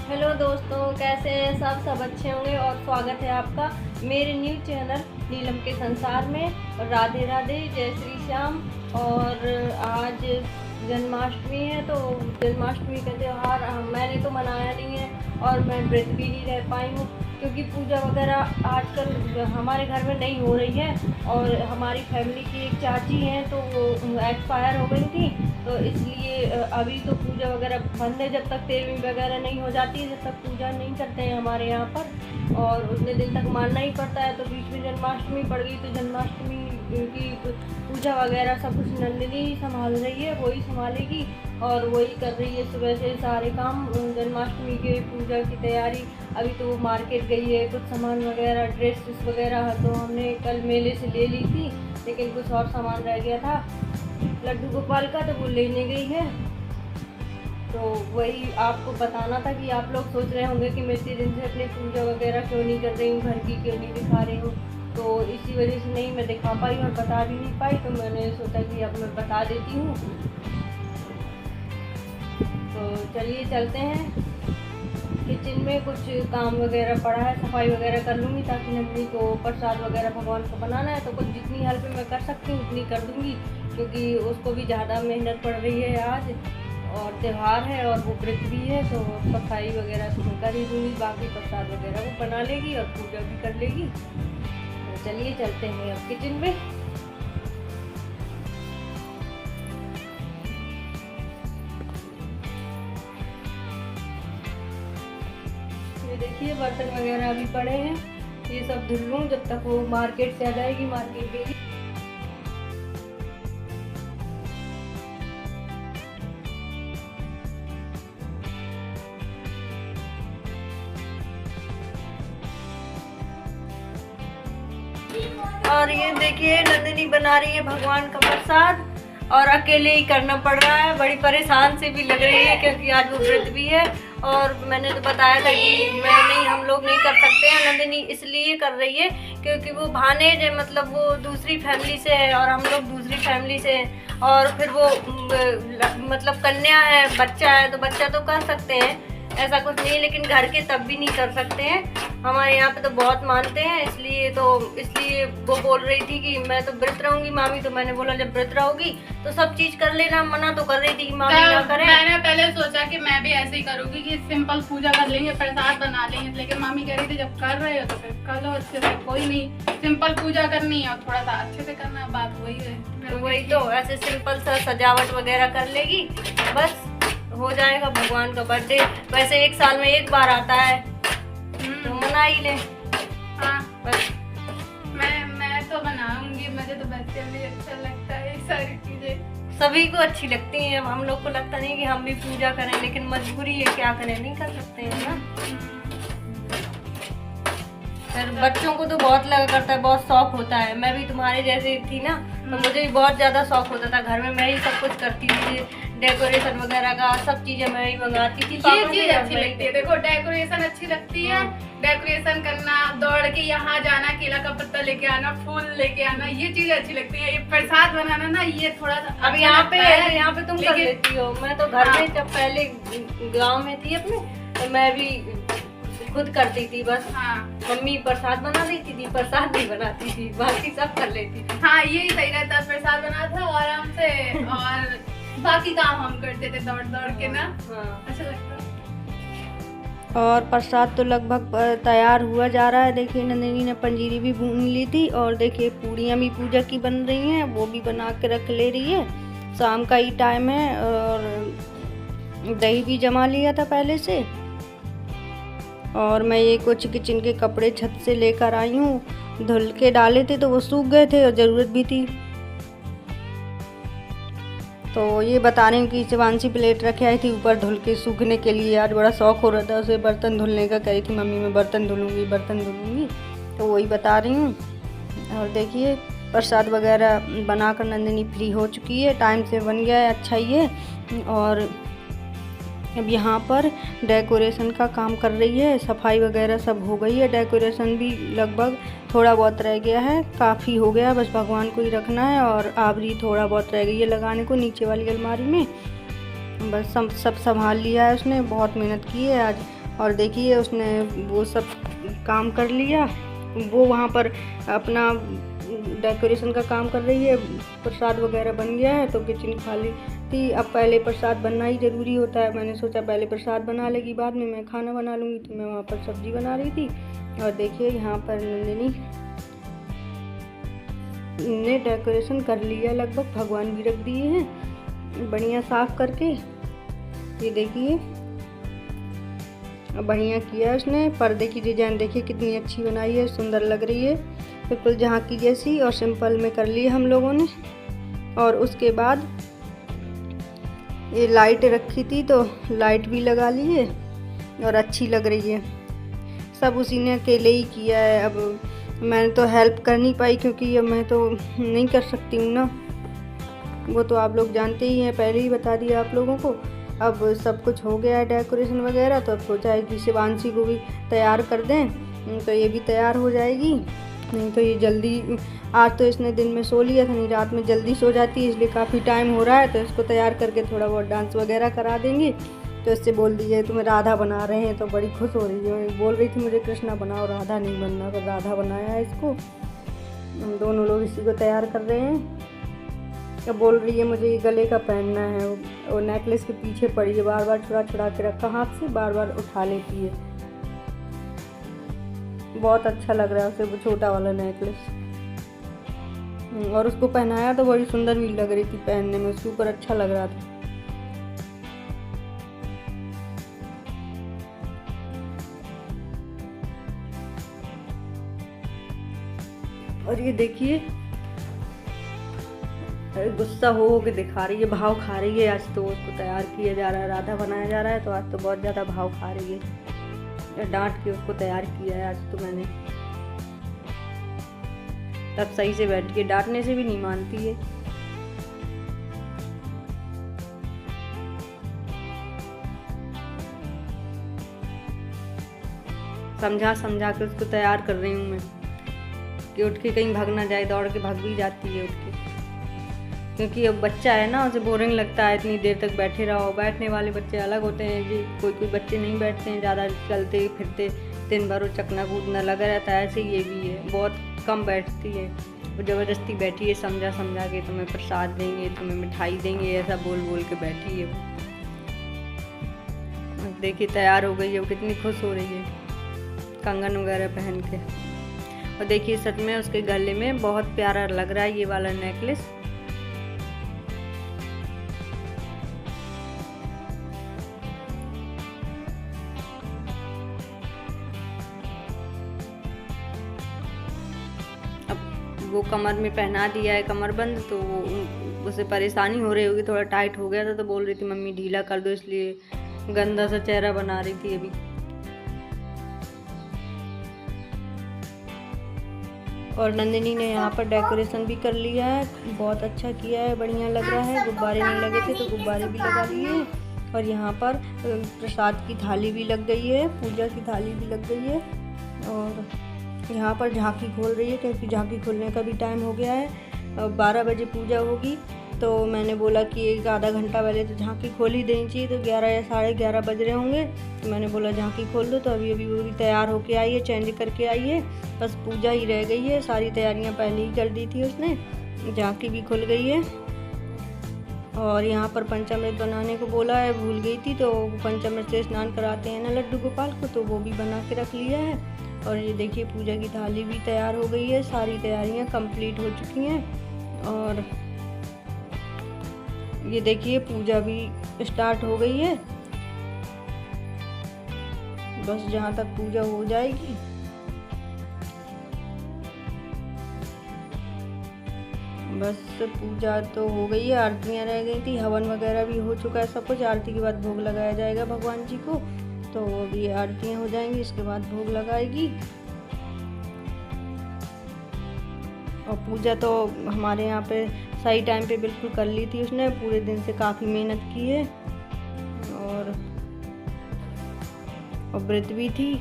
Hello दोस्तों, कैसे हैं सब अच्छे होंगे और स्वागत है आपका मेरे न्यू चैनल नीलम के संसार में। राधे राधे, जय श्री श्याम। और आज जन्माष्टमी है, तो जन्माष्टमी का त्यौहार मैंने तो मनाया नहीं है और मैं व्रत भी नहीं रह पाई हूँ, क्योंकि पूजा वगैरह आजकल हमारे घर में नहीं हो रही है। और हमारी फैमिली की एक चाची हैं, तो वो एक्सपायर हो गई थी, तो इसलिए अभी तो पूजा वगैरह बंद है। जब तक तेरहवीं वगैरह नहीं हो जाती है, जब तक पूजा नहीं करते हैं हमारे यहाँ पर, और उतने दिन तक मानना ही पड़ता है। तो बीच में जन्माष्टमी पड़ गई, तो जन्माष्टमी की पूजा वगैरह सब कुछ नंदिनी ही संभाल रही है, वही संभालेगी और वही कर रही है सुबह से सारे काम। जन्माष्टमी के पूजा की तैयारी, अभी तो वो मार्केट गई है, कुछ सामान वगैरह ड्रेसेस वगैरह तो हमने कल मेले से ले ली थी, लेकिन कुछ और सामान रह गया था लड्डू गोपाल का, तो वो लेने गई है। तो वही आपको बताना था कि आप लोग सोच रहे होंगे कि मैं इतने दिन से अपनी पूजा वगैरह क्यों नहीं कर रही हूँ, घर की क्यों नहीं दिखा रही हूँ। तो इसी वजह से नहीं मैं दिखा पाई और बता भी नहीं पाई, तो मैंने सोचा कि अब मैं बता देती हूँ। तो चलिए चलते हैं। किचन में कुछ काम वगैरह पड़ा है, सफाई वगैरह कर लूँगी, ताकि नंदिनी को प्रसाद वगैरह भगवान को बनाना है, तो कुछ जितनी हेल्प मैं कर सकती हूँ उतनी कर दूँगी, क्योंकि उसको भी ज़्यादा मेहनत पड़ रही है आज, और त्यौहार है और वो व्रत भी है। तो सफाई वगैरह तो मैं कर ही दूँगी, बाकी प्रसाद वगैरह वो बना लेगी और पूजा भी कर लेगी। तो चलिए चलते हैं अब किचन में। ये देखिए बर्तन वगैरह अभी पड़े हैं, ये सब धुल लूँ जब तक वो मार्केट से आ जाएगी, मार्केट गई। और ये देखिए नंदिनी बना रही है भगवान का प्रसाद, और अकेले ही करना पड़ रहा है, बड़ी परेशान से भी लग रही है, क्योंकि आज वो व्रत भी है। और मैंने तो बताया था कि मैं नहीं, हम लोग नहीं कर सकते हैं। नंदिनी इसलिए कर रही है क्योंकि वो भानेज है, मतलब वो दूसरी फैमिली से है और हम लोग दूसरी फैमिली से हैं, और फिर वो मतलब कन्या है, बच्चा है, तो बच्चा तो कर सकते हैं, ऐसा कुछ नहीं, लेकिन घर के तब भी नहीं कर सकते हैं। हमारे यहाँ पे तो बहुत मानते हैं, इसलिए वो बोल रही थी कि मैं तो व्रत रहूंगी मामी। तो मैंने बोला जब व्रत रहोगी तो सब चीज कर लेना, मना तो कर रही थी कि मामी ना करे। मैंने पहले सोचा कि मैं भी ऐसे ही करूंगी कि सिंपल पूजा कर लेंगे, प्रसाद बना लेंगे, लेकिन मामी कह रही थी जब कर रहे हो तो फिर कर लो अच्छे से, कोई नहीं, सिंपल पूजा करनी है और थोड़ा सा अच्छे से करना है, बात वही है। तो वही तो ऐसे सिंपल सा सजावट वगैरह कर लेगी, बस हो जाएगा भगवान का बर्थडे। वैसे एक साल में एक बार आता है, तो मना ही ले। हाँ बस मैं तो बनाऊंगी, मुझे तो बच्चे भी अच्छा लगता है, ये सारी चीजें सभी को अच्छी लगती हैं। अब हम लोग को लगता नहीं कि हम भी पूजा करें, लेकिन मजबूरी है, क्या करें, नहीं कर सकते हैं ना। फिर बच्चों को तो बहुत लगा करता है, बहुत शौक होता है। मैं भी तुम्हारे जैसे थी ना, तो मुझे भी बहुत ज्यादा शौक होता था, घर में मैं ही सब कुछ करती थी, डेकोरेशन वगैरह का सब चीजें मैं ही मंगाती थी। ये चीज अच्छी लगती है, देखो डेकोरेशन अच्छी लगती है, डेकोरेशन करना, दौड़ के यहाँ जाना, केला का पत्ता लेके आना, फूल लेके आना, ये चीज अच्छी लगती है। ये प्रसाद बनाना ना, ये थोड़ा सा अब यहाँ पे तुम कर लेती हो, मैं तो घर में जब पहले गाँव में थी अपने, तो मैं भी खुद करती थी बस। हाँ मम्मी प्रसाद बना देती थी, प्रसाद नहीं बनाती थी, बाकी सब कर लेती थी। हाँ यही सही रहता, प्रसाद बना था आराम से, और बाकी काम हम करते थे दौड़ दौड़ के ना। हाँ। अच्छा लगता। और प्रसाद तो लगभग तैयार हुआ जा रहा है। देखिए नंदिनी ने पंजीरी भी भून ली थी, और देखिए पूड़ियाँ भी पूजा की बन रही हैं, वो भी बना के रख ले रही है। शाम का ही टाइम है, और दही भी जमा लिया था पहले से। और मैं ये कुछ किचन के कपड़े छत से लेकर आई हूँ, धुल के डाले थे तो वो सूख गए थे और ज़रूरत भी थी। तो ये बता रही हूँ कि शिवांशी प्लेट रखे आई थी ऊपर धुल के सूखने के लिए, यार बड़ा शौक हो रहा था उसे बर्तन धुलने का, कह रही थी मम्मी मैं बर्तन धुलूँगी, तो वही बता रही हूँ। और देखिए प्रसाद वगैरह बनाकर नंदिनी फ्री हो चुकी है, टाइम से बन गया है, अच्छा ही है। और अब यहाँ पर डेकोरेशन का काम कर रही है, सफाई वगैरह सब हो गई है, डेकोरेशन भी लगभग थोड़ा बहुत रह गया है, काफ़ी हो गया, बस भगवान को ही रखना है। और आवरी थोड़ा बहुत रह गई है लगाने को नीचे वाली अलमारी में, बस सब संभाल लिया है उसने, बहुत मेहनत की है आज। और देखिए उसने वो सब काम कर लिया। वो वहाँ पर अपना डेकोरेशन का काम कर रही है। प्रसाद वगैरह बन गया है तो किचन खाली थी। अब पहले प्रसाद बनना ही ज़रूरी होता है। मैंने सोचा पहले प्रसाद बना लेगी, बाद में मैं खाना बना लूँगी। तो मैं वहाँ पर सब्ज़ी बना रही थी। और देखिए यहाँ पर नंदिनी ने डेकोरेशन कर लिया लगभग, भगवान भी रख दिए हैं बढ़िया साफ करके। ये देखिए बढ़िया किया उसने। पर्दे की डिजाइन देखिए कितनी अच्छी बनाई है, सुंदर लग रही है, बिल्कुल झांकी जैसी। और सिंपल में कर ली हम लोगों ने। और उसके बाद ये लाइट रखी थी तो लाइट भी लगा ली है और अच्छी लग रही है। सब उसी ने अकेले ही किया है। अब मैंने तो हेल्प कर नहीं पाई क्योंकि अब मैं तो नहीं कर सकती हूँ ना, वो तो आप लोग जानते ही हैं, पहले ही बता दिया आप लोगों को। अब सब कुछ हो गया है डेकोरेशन वगैरह, तो अब सोचा है कि शिवांशी को भी तैयार कर दें तो ये भी तैयार हो जाएगी। नहीं तो ये जल्दी, आज तो इसने दिन में सो लिया था, नहीं रात में जल्दी सो जाती है, इसलिए काफ़ी टाइम हो रहा है। तो इसको तैयार करके थोड़ा बहुत डांस वगैरह करा देंगे। तो इससे बोल दीजिए तुम्हें राधा बना रहे हैं, तो बड़ी खुश हो रही है। बोल रही थी मुझे कृष्णा बनाओ, राधा नहीं बनना, पर राधा बनाया है इसको। हम दोनों लोग इसी को तैयार कर रहे हैं। अब बोल रही है मुझे ये गले का पहनना है, वो नेकलेस के पीछे पड़ी है, बार बार छुड़ा के रखा हाथ से, बार बार उठा लेती है। बहुत अच्छा लग रहा है उसे वो छोटा वाला नेकलेस। और उसको पहनाया तो बड़ी सुंदर भी लग रही थी पहनने में, उसके ऊपर अच्छा लग रहा था। और ये देखिए गुस्सा हो के दिखा रही है, भाव खा रही है। आज तो उसको तैयार किया जा रहा है, राधा बनाया जा रहा है, तो आज तो बहुत ज़्यादा भाव खा रही है। डांट के उसको तैयार किया है आज तो मैंने। तब सही से बैठ के, डांटने से भी नहीं मानती है। समझा के उसको तैयार कर रही हूँ मैं कि उठ के कहीं भाग ना जाए। दौड़ के भाग भी जाती है उठ के, क्योंकि अब बच्चा है ना, उसे बोरिंग लगता है इतनी देर तक बैठे रहो। बैठने वाले बच्चे अलग होते हैं जी, कोई बच्चे नहीं बैठते हैं, ज़्यादा चलते फिरते दिन भर वो चकना कूदना लगा रहता है। ऐसे ये भी है, बहुत कम बैठती है। वो ज़बरदस्ती बैठी है, समझा के तुम्हें प्रसाद देंगे, तुम्हें मिठाई देंगे, ऐसा बोल के बैठी है। देखिए तैयार हो गई है, वो कितनी खुश हो रही है कंगन वगैरह पहन के। और देखिए सच में उसके गले में बहुत प्यारा लग रहा है ये वाला नेकलेस। वो कमर में पहना दिया है कमरबंद, तो उसे परेशानी हो रही होगी, थोड़ा टाइट हो गया था। तो बोल रही थी मम्मी ढीला कर दो, इसलिए गंदा सा चेहरा बना रही थी अभी। और नंदिनी ने यहाँ पर डेकोरेशन भी कर लिया है, बहुत अच्छा किया है, बढ़िया लग रहा है। गुब्बारे नहीं लगे थे तो गुब्बारे भी लगा दिए। और यहाँ पर प्रसाद की थाली भी लग गई है, पूजा की थाली भी लग गई है। और यहाँ पर झांकी खोल रही है, क्योंकि झांकी खोलने का भी टाइम हो गया है। 12 बजे पूजा होगी, तो मैंने बोला कि एक आधा घंटा पहले तो झांकी खोल ही देनी चाहिए। तो 11 या 11:30 बज रहे होंगे, तो मैंने बोला झांकी खोल दो। तो अभी वो भी तैयार होके आई है, चेंज करके आई है, बस पूजा ही रह गई है। सारी तैयारियाँ पहले ही कर दी थी उसने, झांकी भी खुल गई है। और यहाँ पर पंचामृत बनाने को बोला है, भूल गई थी, तो पंचामृत से स्नान कराते हैं ना लड्डू गोपाल को, तो वो भी बना के रख लिया है। और ये देखिए पूजा की थाली भी तैयार हो गई है, सारी तैयारियां कंप्लीट हो चुकी हैं। और ये देखिए पूजा भी स्टार्ट हो गई है, बस जहाँ तक पूजा हो जाएगी। बस पूजा तो हो गई है, आरतियाँ रह गई थी, हवन वगैरह भी हो चुका है सब कुछ। आरती के बाद भोग लगाया जाएगा भगवान जी को, तो अभी आरतियाँ हो जाएंगी, इसके बाद भोग लगाएगी। और पूजा तो हमारे यहाँ पे सही टाइम पे बिल्कुल कर ली थी उसने, पूरे दिन से काफ़ी मेहनत की है। और व्रत भी थी।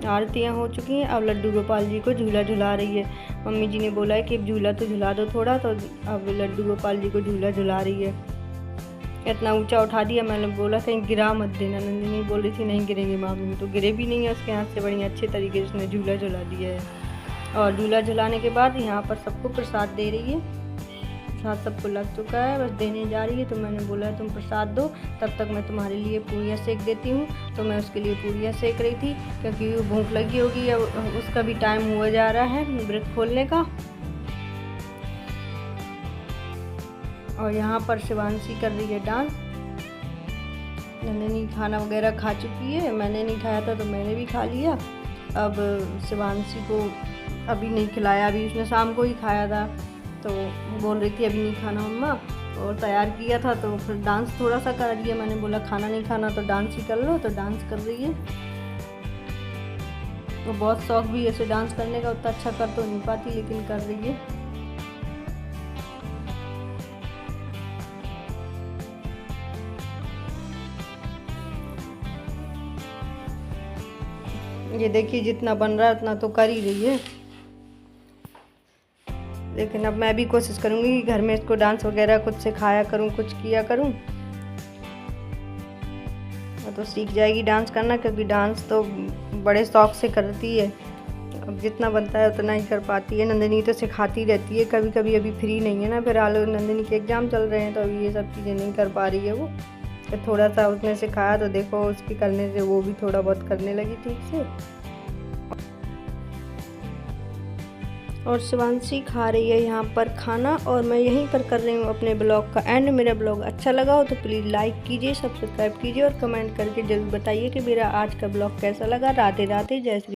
आरतियाँ हो चुकी हैं, अब लड्डू गोपाल जी को झूला झुला रही है। मम्मी जी ने बोला है कि झूला तो झुला दो थोड़ा, तो अब लड्डू गोपाल जी को झूला झुला रही है। इतना ऊंचा उठा दिया। मैंने बोला कहीं गिरा मत देना। नंदिनी बोल रही थी नहीं गिरेंगे मामी, तो गिरे भी नहीं है। उसके हाथ से बड़ी अच्छे तरीके से उसने झूला झुला दिया है। और झूला झुलाने के बाद यहाँ पर सबको प्रसाद दे रही है। प्रसाद सबको लग चुका है, बस देने जा रही है। तो मैंने बोला तुम प्रसाद दो, तब तक मैं तुम्हारे लिए पूड़ियाँ सेक देती हूँ। तो मैं उसके लिए पूड़ियाँ सेक रही थी, क्योंकि वो भूख लगी होगी, अब उसका भी टाइम हुआ जा रहा है व्रत खोलने का। और यहाँ पर शिवांशी कर रही है डांस। नंदिनी खाना वगैरह खा चुकी है, मैंने नहीं खाया था तो मैंने भी खा लिया। अब शिवांशी को अभी नहीं खिलाया, अभी उसने शाम को ही खाया था। तो बोल रही थी अभी नहीं खाना मम्मा, और तैयार किया था तो फिर डांस थोड़ा सा कर दिया। मैंने बोला खाना नहीं खाना तो डांस ही कर लो, तो डांस कर रही है। तो बहुत शौक भी ऐसे डांस करने का, उतना अच्छा कर तो नहीं पाती लेकिन कर रही है। ये देखिए जितना बन रहा है उतना तो कर ही रही है, लेकिन अब मैं भी कोशिश करूँगी कि घर में इसको डांस वगैरह कुछ सिखाया करूँ, कुछ किया करूँ, तो सीख जाएगी डांस करना। क्योंकि डांस तो बड़े शौक से करती है, अब जितना बनता है उतना ही कर पाती है। नंदिनी तो सिखाती रहती है कभी कभी, अभी फ्री नहीं है ना, फिर हाल नंदिनी के एग्ज़ाम चल रहे हैं तो अभी ये सब चीज़ें नहीं कर पा रही है वो। तो थोड़ा सा उसने सिखाया तो देखो उसके करने से वो भी थोड़ा बहुत करने लगी ठीक से। और शिवांशी खा रही है यहाँ पर खाना, और मैं यहीं पर कर रही हूँ अपने ब्लॉग का एंड। मेरा ब्लॉग अच्छा लगा हो तो प्लीज़ लाइक कीजिए, सब्सक्राइब कीजिए और कमेंट करके ज़रूर बताइए कि मेरा आज का ब्लॉग कैसा लगा। राधे राधे, जय श्री।